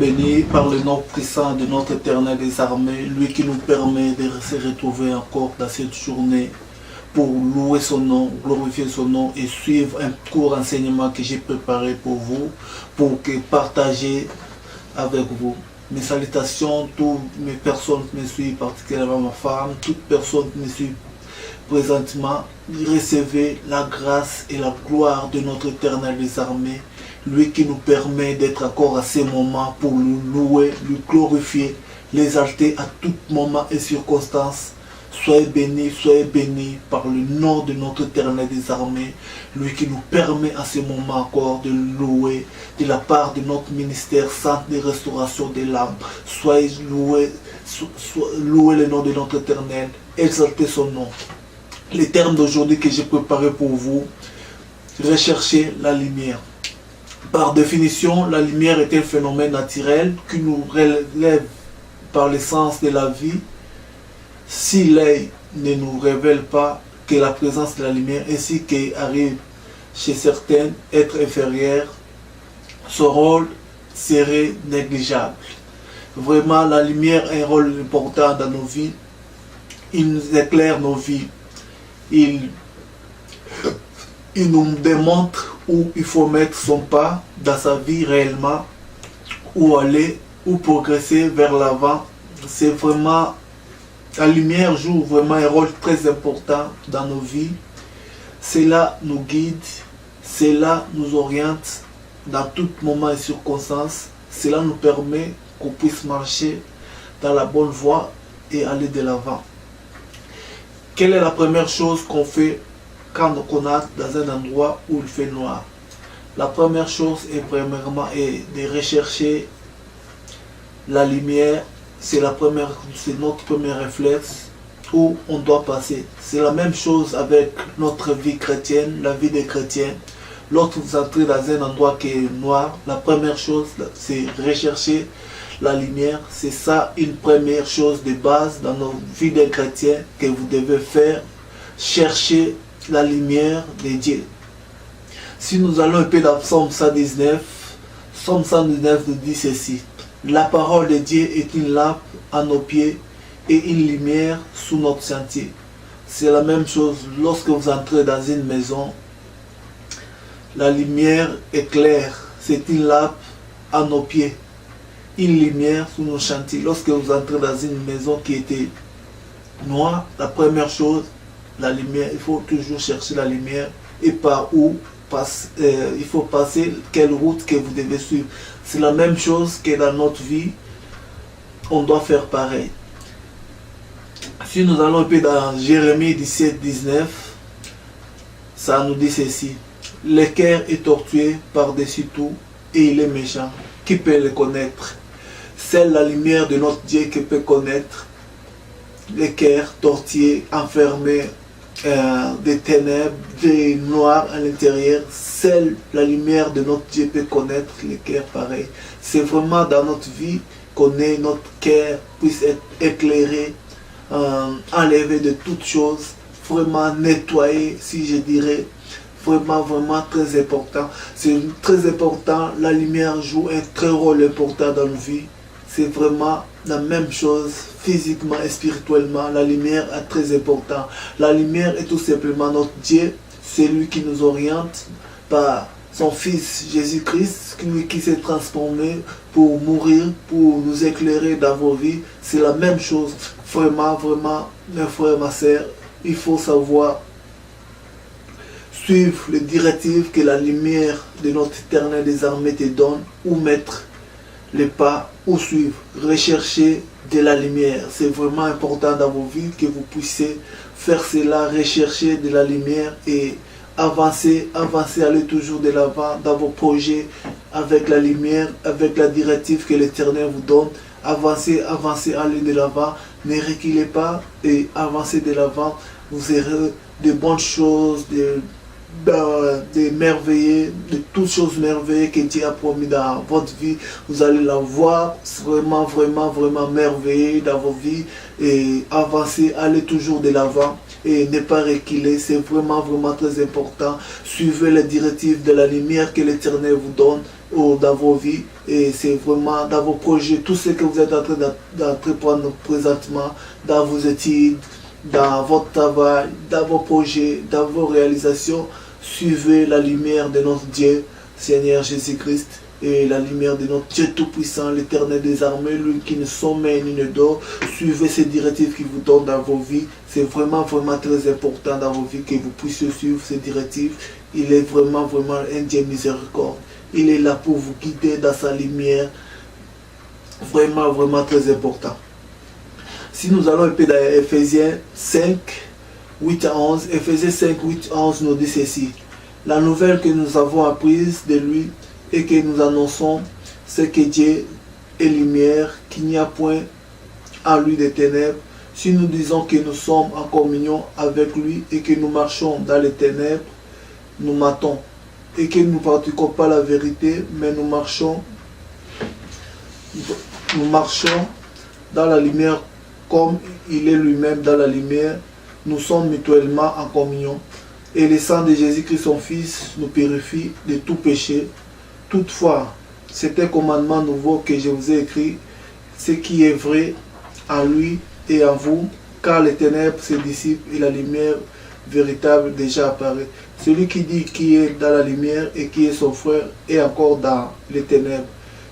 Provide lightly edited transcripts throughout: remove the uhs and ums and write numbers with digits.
béni par le nom puissant de notre Éternel des armées, lui qui nous permet de se retrouver encore dans cette journée pour louer son nom, glorifier son nom et suivre un court enseignement que j'ai préparé pour vous, pour que partager avec vous. Mes salutations, toutes mes personnes qui me suivent, particulièrement ma femme, toute personne qui me suit présentement, recevez la grâce et la gloire de notre Éternel des armées, lui qui nous permet d'être encore à ces moments pour le louer, lui glorifier, l'exalter à tout moment et circonstance. Soyez bénis par le nom de notre Éternel des armées, lui qui nous permet à ce moment encore de louer de la part de notre ministère centre de restauration des l'âme. Soyez louez le nom de notre Éternel, exaltez son nom. Les termes d'aujourd'hui que j'ai préparés pour vous, recherchez la lumière. Par définition, la lumière est un phénomène naturel qui nous relève par l'essence de la vie. Si l'œil ne nous révèle pas que la présence de la lumière, ainsi qu'arrive chez certains êtres inférieurs, son rôle serait négligeable. Vraiment, la lumière a un rôle important dans nos vies. Il nous éclaire nos vies. Il nous démontre où il faut mettre son pas dans sa vie réellement, où aller, où progresser vers l'avant. C'est vraiment, la lumière joue vraiment un rôle très important dans nos vies. Cela nous guide, cela nous oriente dans tout moment et circonstance. Cela nous permet qu'on puisse marcher dans la bonne voie et aller de l'avant. Quelle est la première chose qu'on fait quand on est dans un endroit où il fait noir? La première chose est premièrement de rechercher la lumière. C'est notre premier réflexe où on doit passer. C'est la même chose avec notre vie chrétienne, la vie des chrétiens. Lorsque vous entrez dans un endroit qui est noir, la première chose, c'est rechercher la lumière. C'est ça une première chose de base dans nos vies des chrétiens que vous devez faire. Chercher la lumière de Dieu. Si nous allons un peu dans Psaume 119, Psaume 119 nous dit ceci: la parole de Dieu est une lampe à nos pieds et une lumière sous notre sentier. C'est la même chose lorsque vous entrez dans une maison. La lumière éclaire, c'est une lampe à nos pieds, une lumière sous nos chantiers. Lorsque vous entrez dans une maison qui était noire, la première chose, la lumière, il faut toujours chercher la lumière et par où il faut passer, quelle route que vous devez suivre. C'est la même chose que dans notre vie, on doit faire pareil. Si nous allons un peu dans Jérémie 17, 19, ça nous dit ceci: le cœur est tortué par-dessus tout et il est méchant. Qui peut le connaître? C'est la lumière de notre Dieu qui peut connaître. Le cœur tortué, enfermé, des ténèbres, des noirs à l'intérieur. Seule la lumière de notre Dieu peut connaître le cœur pareil. C'est vraiment dans notre vie qu'on ait notre cœur puisse être éclairé, enlevé de toutes choses, vraiment nettoyé, si je dirais. Vraiment très important. C'est très important. La lumière joue un très rôle important dans nos vies. C'est vraiment la même chose physiquement et spirituellement. La lumière est très importante. La lumière est tout simplement notre Dieu. C'est lui qui nous oriente par son Fils Jésus-Christ, lui qui s'est transformé pour mourir, pour nous éclairer dans vos vies. C'est la même chose. Vraiment, mes frères, ma soeur, il faut savoir suivre les directives que la lumière de notre Éternel des armées te donne, où mettre les pas, où suivre, rechercher de la lumière. C'est vraiment important dans vos vies que vous puissiez faire cela, rechercher de la lumière et avancer, aller toujours de l'avant dans vos projets avec la lumière, avec la directive que l'Éternel vous donne. Avancez, allez de l'avant, ne reculez pas et avancez de l'avant. Vous aurez de bonnes choses, de merveilleux, de toutes choses merveilleuses que Dieu a promis dans votre vie. Vous allez la voir vraiment merveilleux dans vos vies et avancer, aller toujours de l'avant et ne pas reculer. C'est vraiment très important. Suivez les directives de la lumière que l'Éternel vous donne dans vos vies, et c'est vraiment dans vos projets, tout ce que vous êtes en train d'entreprendre présentement, dans vos études, dans votre travail, dans vos projets, dans vos réalisations. Suivez la lumière de notre Dieu, Seigneur Jésus-Christ, et la lumière de notre Dieu Tout-Puissant, l'Éternel des armées, lui qui ne sommeille ni ne dort. Suivez ces directives qu'il vous donne dans vos vies. C'est vraiment très important dans vos vies que vous puissiez suivre ces directives. Il est vraiment un Dieu miséricorde. Il est là pour vous guider dans sa lumière. Vraiment très important. Si nous allons un peu dans Ephésiens 5, 8 à 11, Ephésiens 5, 8 à 11 nous dit ceci. La nouvelle que nous avons apprise de lui et que nous annonçons, c'est que Dieu est lumière, qu'il n'y a point en lui de ténèbres. Si nous disons que nous sommes en communion avec lui et que nous marchons dans les ténèbres, nous mentons. Et que nous ne pratiquons pas la vérité, mais nous marchons dans la lumière comme il est lui-même dans la lumière. Nous sommes mutuellement en communion. Et le sang de Jésus-Christ, son Fils, nous purifie de tout péché. Toutefois, c'est un commandement nouveau que je vous ai écrit, ce qui est vrai en lui et en vous, car les ténèbres se dissipent et la lumière véritable déjà apparaît. Celui qui dit qu'il est dans la lumière et qui est son frère est encore dans les ténèbres.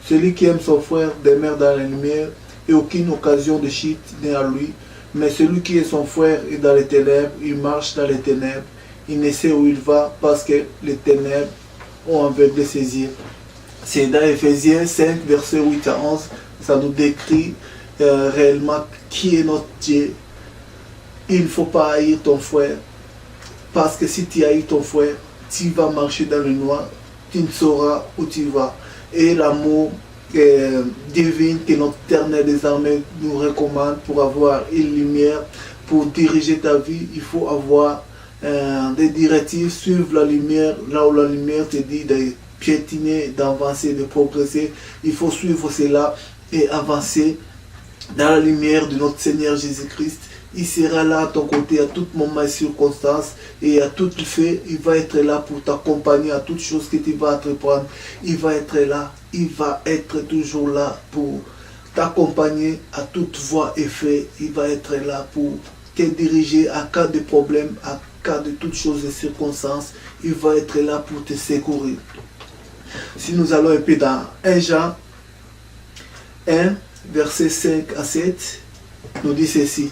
Celui qui aime son frère demeure dans la lumière et aucune occasion de chute n'est à lui. Mais celui qui est son frère est dans les ténèbres, il marche dans les ténèbres. Il ne sait où il va parce que les ténèbres ont aveuglé ses yeux. C'est dans Ephésiens 5, versets 8 à 11, ça nous décrit réellement qui est notre Dieu. Il ne faut pas haïr ton frère, parce que si tu haïs ton frère, tu vas marcher dans le noir, tu ne sauras où tu vas. Et l'amour divin que notre Éternel des armées nous recommande pour avoir une lumière, pour diriger ta vie, il faut avoir des directives, suivre la lumière, là où la lumière te dit de piétiner, d'avancer, de progresser. Il faut suivre cela et avancer dans la lumière de notre Seigneur Jésus-Christ. Il sera là à ton côté à tout moment et circonstance, et à tout fait, il va être là pour t'accompagner à toutes choses que tu vas entreprendre. Il va être là, il va être toujours là pour t'accompagner à toute voie et fait. Il va être là pour te diriger à cas de problème, à cas de toutes choses et circonstances. Il va être là pour te secourir. Si nous allons un peu dans 1 Jean 1, versets 5 à 7, nous dit ceci.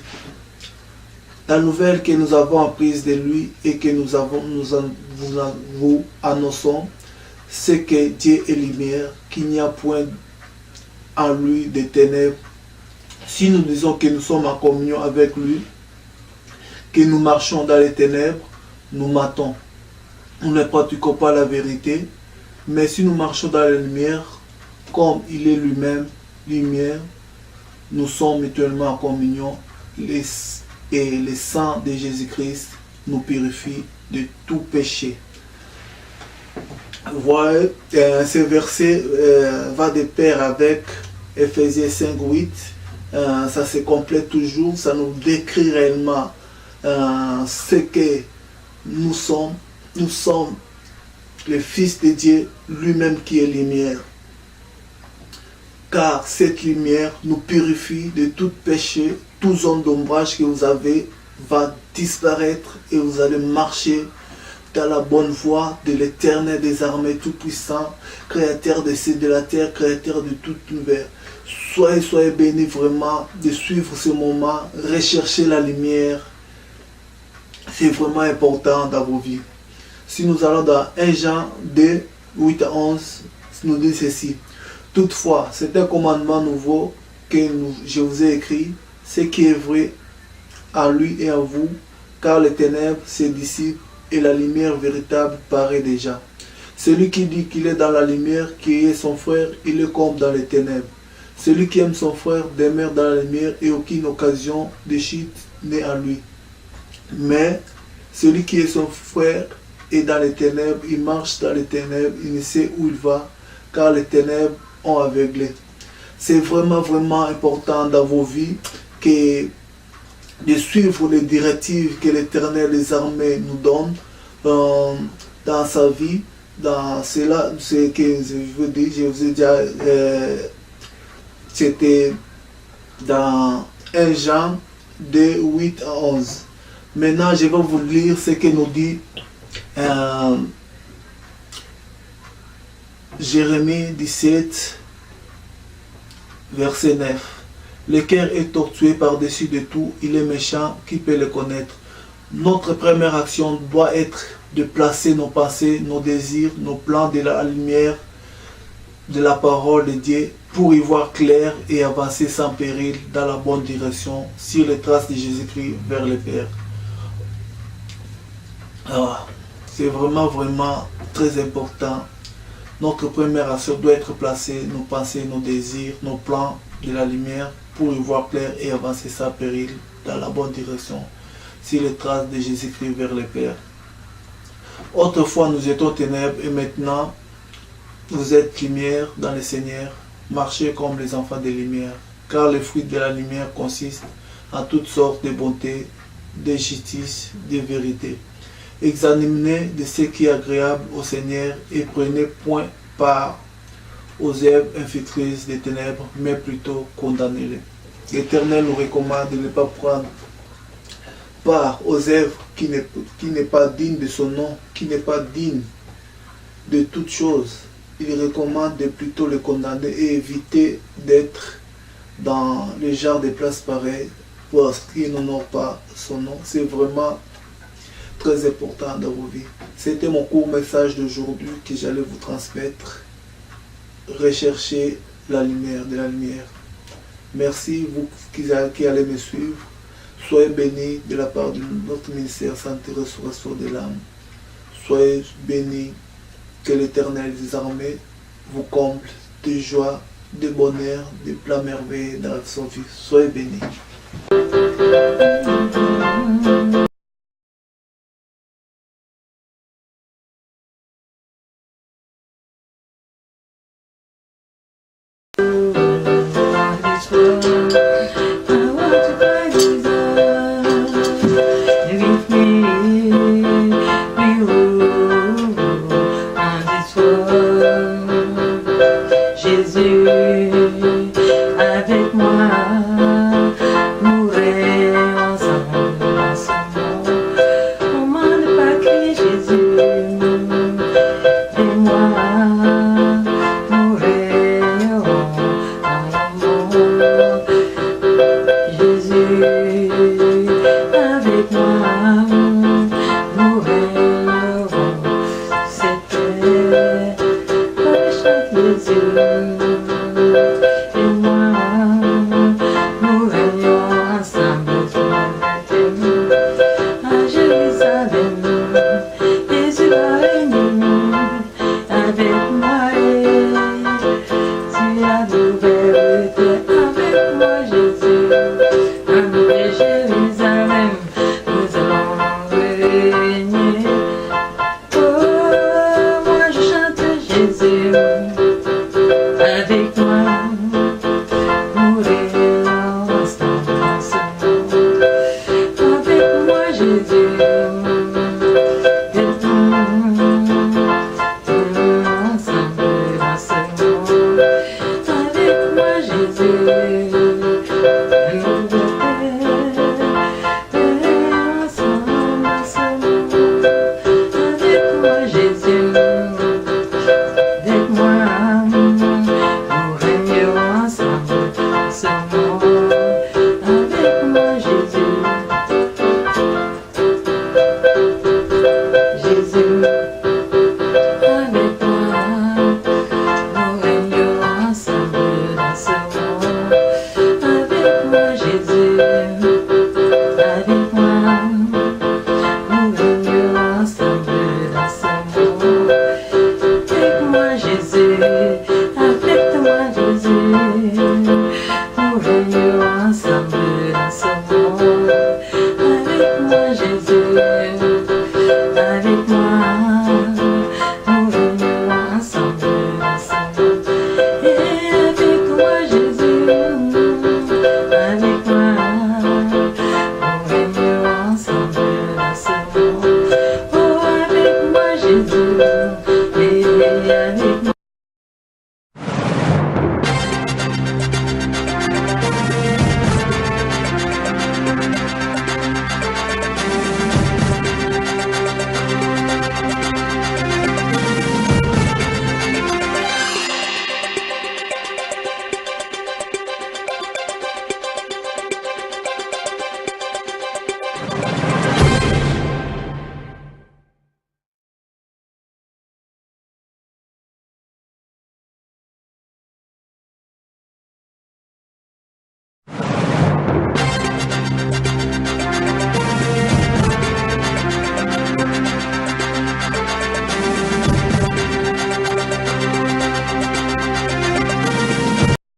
La nouvelle que nous avons apprise de lui et que nous vous annonçons, c'est que Dieu est lumière, qu'il n'y a point en lui de ténèbres. Si nous disons que nous sommes en communion avec lui, que nous marchons dans les ténèbres, nous mentons. Nous ne pratiquons pas la vérité, mais si nous marchons dans la lumière, comme il est lui-même lumière, nous sommes mutuellement en communion. Et le sang de Jésus-Christ nous purifie de tout péché. Voilà, ce verset va de pair avec Ephésiens 5, 8. Ça se complète toujours, ça nous décrit réellement ce que nous sommes. Nous sommes le Fils de Dieu, lui-même qui est lumière. Car cette lumière nous purifie de tout péché. Tout zone d'ombrage que vous avez va disparaître et vous allez marcher dans la bonne voie de l'Éternel des armées tout-puissant, créateur des cieux de la terre, créateur de tout l'univers. Soyez bénis vraiment de suivre ce moment, rechercher la lumière. C'est vraiment important dans vos vies. Si nous allons dans 1 Jean 2, 8 à 11, nous dit ceci. Toutefois, c'est un commandement nouveau que je vous ai écrit, ce qui est vrai en lui et en vous, car les ténèbres se dissipent et la lumière véritable paraît déjà. Celui qui dit qu'il est dans la lumière, qui est son frère, il est comme dans les ténèbres. Celui qui aime son frère demeure dans la lumière et aucune occasion de chute n'est en lui. Mais celui qui est son frère est dans les ténèbres, il marche dans les ténèbres, il ne sait où il va, car les ténèbres ont aveuglé. C'est vraiment important dans vos vies que de suivre les directives que l'Éternel des armées nous donne dans sa vie, dans cela, ce que je veux dire, je vous ai déjà, c'était dans 1 Jean 2, 8 à 11. Maintenant, je vais vous lire ce que nous dit Jérémie 17, verset 9. Le cœur est tortué par-dessus de tout, il est méchant, qui peut le connaître? Notre première action doit être de placer nos pensées, nos désirs, nos plans de la lumière de la parole de Dieu pour y voir clair et avancer sans péril dans la bonne direction sur les traces de Jésus-Christ vers le Père. C'est vraiment très important. Notre première action doit être placer nos pensées, nos désirs, nos plans de la lumière pour y voir clair et avancer sans péril dans la bonne direction sur les traces de Jésus-Christ vers le Père. Autrefois nous étions ténèbres et maintenant vous êtes lumière dans le Seigneur. Marchez comme les enfants de lumière, car le fruit de la lumière consiste en toutes sortes de bonté, de justice, de vérité. Examinez de ce qui est agréable au Seigneur et prenez point part aux œuvres infiltrées des ténèbres, mais plutôt condamnez-les. L'Éternel nous recommande de ne pas prendre part aux œuvres qui n'est pas digne de son nom, qui n'est pas digne de toute chose. Il recommande de plutôt les condamner et éviter d'être dans le genre de places pareilles parce qu'ils n'honorent pas son nom. C'est vraiment très important dans vos vies. C'était mon court message d'aujourd'hui que j'allais vous transmettre. Recherchez la lumière de la lumière. Merci vous qui allez me suivre. Soyez bénis de la part de notre ministère Santé Restauration de l'âme. Soyez bénis, que l'Éternel des armées vous comble de joie, de bonheur, de plein merveille dans son vie. Soyez bénis. Jésus avec moi, mourrait ensemble ensemble. Comment ne pas crier Jésus et moi, mourrait ensemble. Jésus avec moi, mourrait ensemble. C'était le chant de Jésus. Avec moi, Jésus.